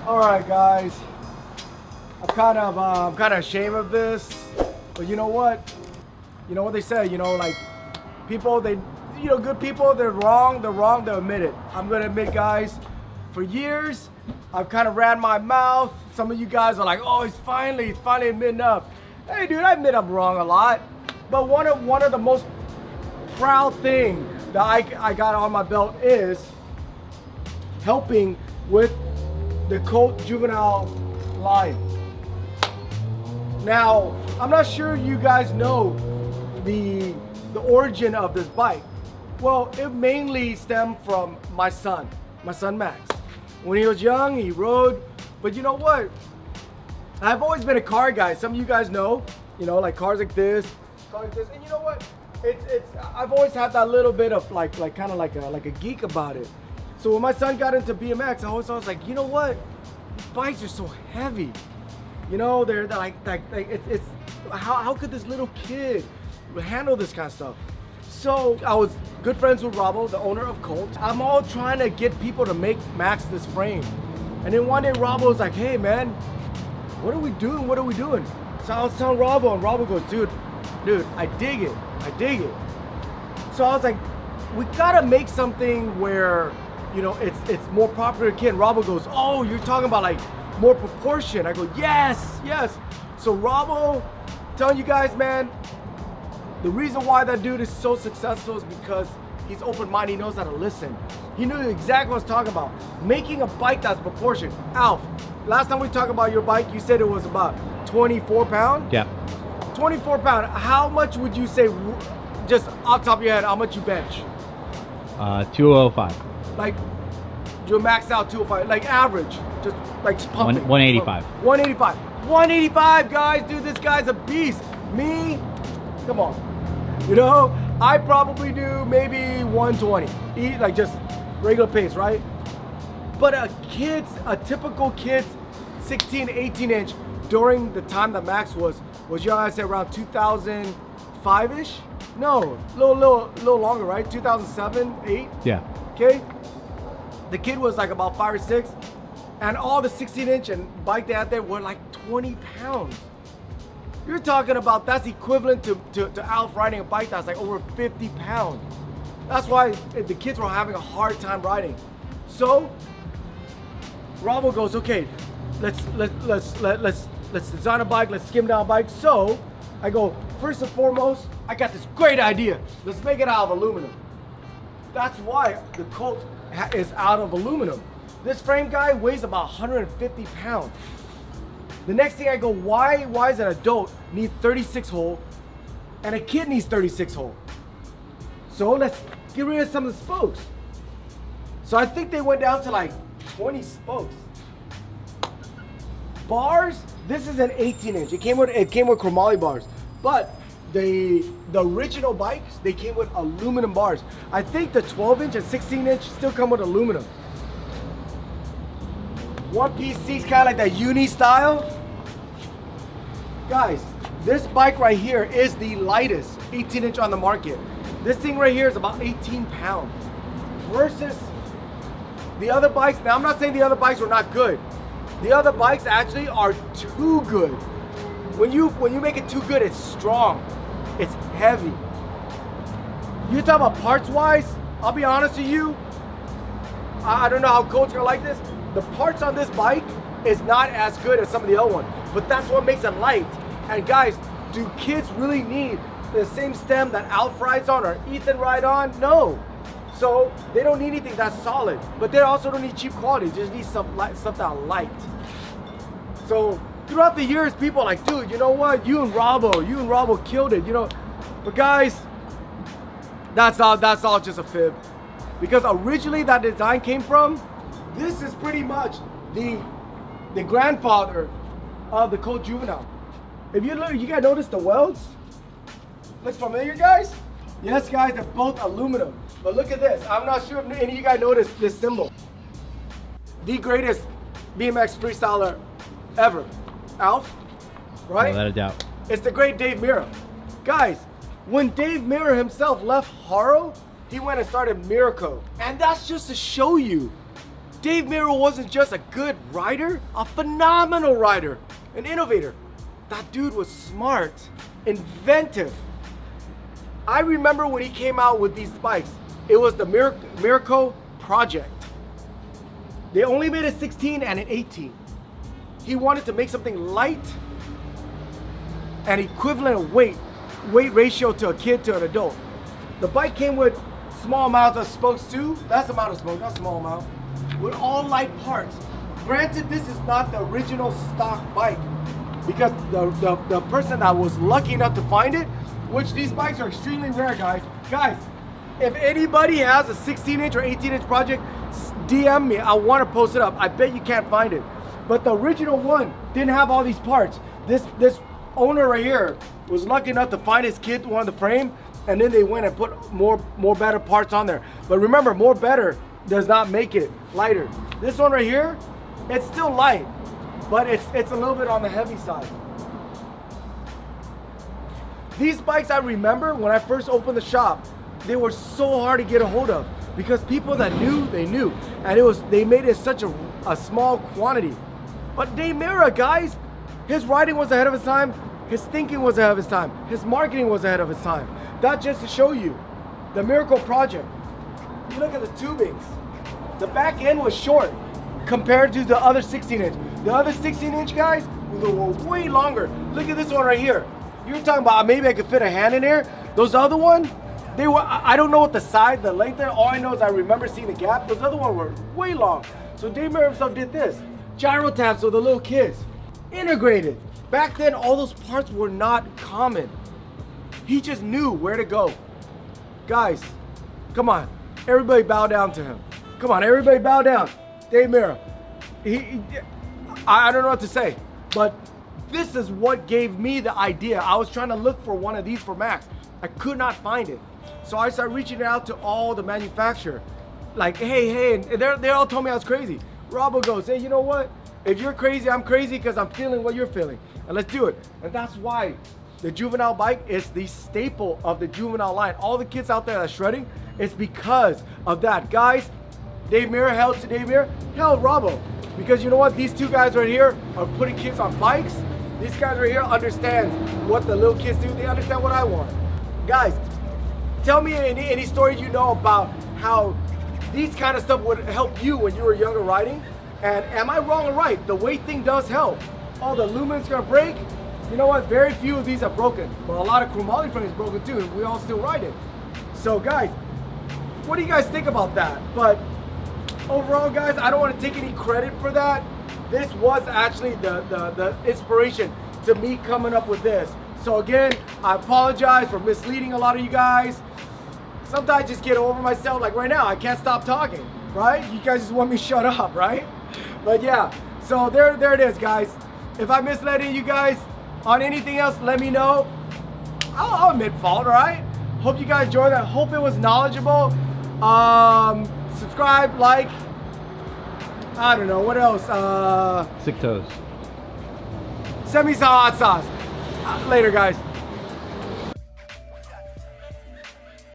All right, guys. I'm kind of ashamed of this, but you know what? You know what they say. You know, like people, good people. They're wrong. They'll admit it. I'm gonna admit, guys. For years, I've kind of ran my mouth. Some of you guys are like, oh, he's finally admitting up. Hey, dude, I admit I'm wrong a lot. But one of the most proud thing that I got on my belt is helping with the Colt Juvenile line. Now, I'm not sure you guys know the origin of this bike. Well, it mainly stemmed from my son Max. When he was young, he rode, but you know what? I've always been a car guy. Some of you guys know, like cars like this, and you know what? I've always had that little bit of like a geek about it. So when my son got into BMX, I was like, you know what? These bikes are so heavy. You know, they're like it's how could this little kid handle this kind of stuff? So I was good friends with Robbo, the owner of Colt. I'm all trying to get people to make Max this frame. And then one day Robbo was like, hey man, what are we doing? What are we doing? So I was telling Robbo, and Robbo goes, dude, I dig it. So I was like, we gotta make something where, it's more popular kid. And Robbo goes, oh, you're talking about like more proportion. I go, yes. So Robbo, telling you guys, man, the reason why that dude is so successful is because he's open-minded, he knows how to listen. He knew exactly what I was talking about. Making a bike that's proportioned. Alf, last time we talked about your bike, you said it was about 24 pounds? Yeah. 24 pounds. How much would you say, just off the top of your head, how much you bench? 205. Like, you max out 205, like average, just like pumping. 185. 185. 185, guys, dude, this guy's a beast. Me, come on. I probably do maybe 120. Eat like just regular pace, right? But a typical kid's 16, 18 inch during the time that Max was young, I'd say around 2005-ish? No, a little longer, right? 2007, 8? Yeah. Okay? The kid was like about 5 or 6, and all the 16 inch and bike they had there were like 20 pounds. You're talking about that's equivalent to Alf riding a bike that's like over 50 pounds. That's why the kids were having a hard time riding. So Robbo goes, okay, let's design a bike, let's skim down a bike. So I go, first and foremost, I got this great idea. Let's make it out of aluminum. That's why the Colt is out of aluminum. This frame guy weighs about 150 pounds. The next thing I go, why does an adult need 36 hole and a kid needs 36 hole? So let's get rid of some of the spokes. So I think they went down to like 20 spokes. Bars, this is an 18 inch. It came with chromoly bars, but the original bikes, they came with aluminum bars. I think the 12 inch and 16 inch still come with aluminum. One piece seats, kind of like that uni style. Guys, this bike right here is the lightest 18 inch on the market. This thing right here is about 18 pounds versus the other bikes. Now I'm not saying the other bikes were not good. The other bikes actually are too good. When you make it too good, it's strong, it's heavy. You talk about parts wise, I'll be honest with you, I don't know how Colt's gonna like this. The parts on this bike is not as good as some of the other ones, but that's what makes it light. And guys, do kids really need the same stem that Alf rides on or Ethan ride on? No. So they don't need anything that's solid, but they also don't need cheap quality. They just need stuff that light. So throughout the years, people are like, dude, you know what? You and Robbo killed it, But guys, that's all just a fib. Because originally that design came from, this is pretty much the grandfather of the Colt Juvenile. If you look, you guys notice the welds? Looks familiar, guys? Yes, guys, they're both aluminum. But look at this. I'm not sure if any of you guys noticed this symbol. The greatest BMX freestyler ever. Alf, right? Without a doubt. It's the great Dave Mirra. Guys, when Dave Mirra himself left Haro, he went and started Miraco. And that's just to show you, Dave Mirra wasn't just a good rider, a phenomenal rider, an innovator. That dude was smart, inventive. I remember when he came out with these bikes, it was the Miracle Project. They only made a 16 and an 18. He wanted to make something light and equivalent weight ratio to a kid to an adult. The bike came with small amount of spokes too. That's the amount of spoke, not small amount. With all light parts. Granted, this is not the original stock bike because the person that was lucky enough to find it, which these bikes are extremely rare, guys. Guys, if anybody has a 16-inch or 18-inch project, DM me. I want to post it up. I bet you can't find it. But the original one didn't have all these parts. This owner right here was lucky enough to find his kid one of the frame, and then they went and put more better parts on there. But remember, more better does not make it lighter. This one right here, it's still light, but it's a little bit on the heavy side. These bikes, I remember when I first opened the shop, they were so hard to get a hold of because people that knew, they knew. And they made it such a small quantity. But Dave Mirra, guys, his riding was ahead of his time, his thinking was ahead of his time, his marketing was ahead of his time. That just to show you, the Miracle Project. You look at the tubings. The back end was short compared to the other 16-inch. The other 16-inch guys were way longer. Look at this one right here. You're talking about maybe I could fit a hand in there. Those other ones, they were, I don't know what the size, the length there. All I know is I remember seeing the gap. Those other ones were way long. So Dave Mirra himself did this. Gyro tabs for the little kids. Integrated. Back then, all those parts were not common. He just knew where to go. Guys, come on. Everybody bow down to him. Come on, everybody bow down. Dave Mirra. I don't know what to say, but this is what gave me the idea. I was trying to look for one of these for Max. I could not find it. So I started reaching out to all the manufacturer. Like, hey, and they all told me I was crazy. Robbo goes, hey, you know what? If you're crazy, I'm crazy because I'm feeling what you're feeling. And let's do it. And that's why the juvenile bike is the staple of the juvenile line. All the kids out there that are shredding, it's because of that. Guys, Dave Mirra held to Dave Mirra, held Robbo. Because you know what? These two guys right here are putting kids on bikes. These guys right here understand what the little kids do. They understand what I want. Guys, tell me any stories you know about how these kind of stuff would help you when you were younger riding. And am I wrong or right? The weight thing does help. Oh, the aluminum's gonna break. You know what? Very few of these are broken. But a lot of chromoly frames broken too, and we all still ride it. So guys, what do you guys think about that? But overall, guys, I don't want to take any credit for that. This was actually the inspiration to me coming up with this. So again, I apologize for misleading a lot of you guys. Sometimes I just get over myself. Like right now, I can't stop talking, right? You guys just want me to shut up, right? But yeah, so there it is, guys. If I misled you guys on anything else, let me know. I'll admit fault, all right? Hope you guys enjoyed that. Hope it was knowledgeable. Subscribe, like, I don't know, what else? Sick toes. Send me some hot sauce. Later, guys.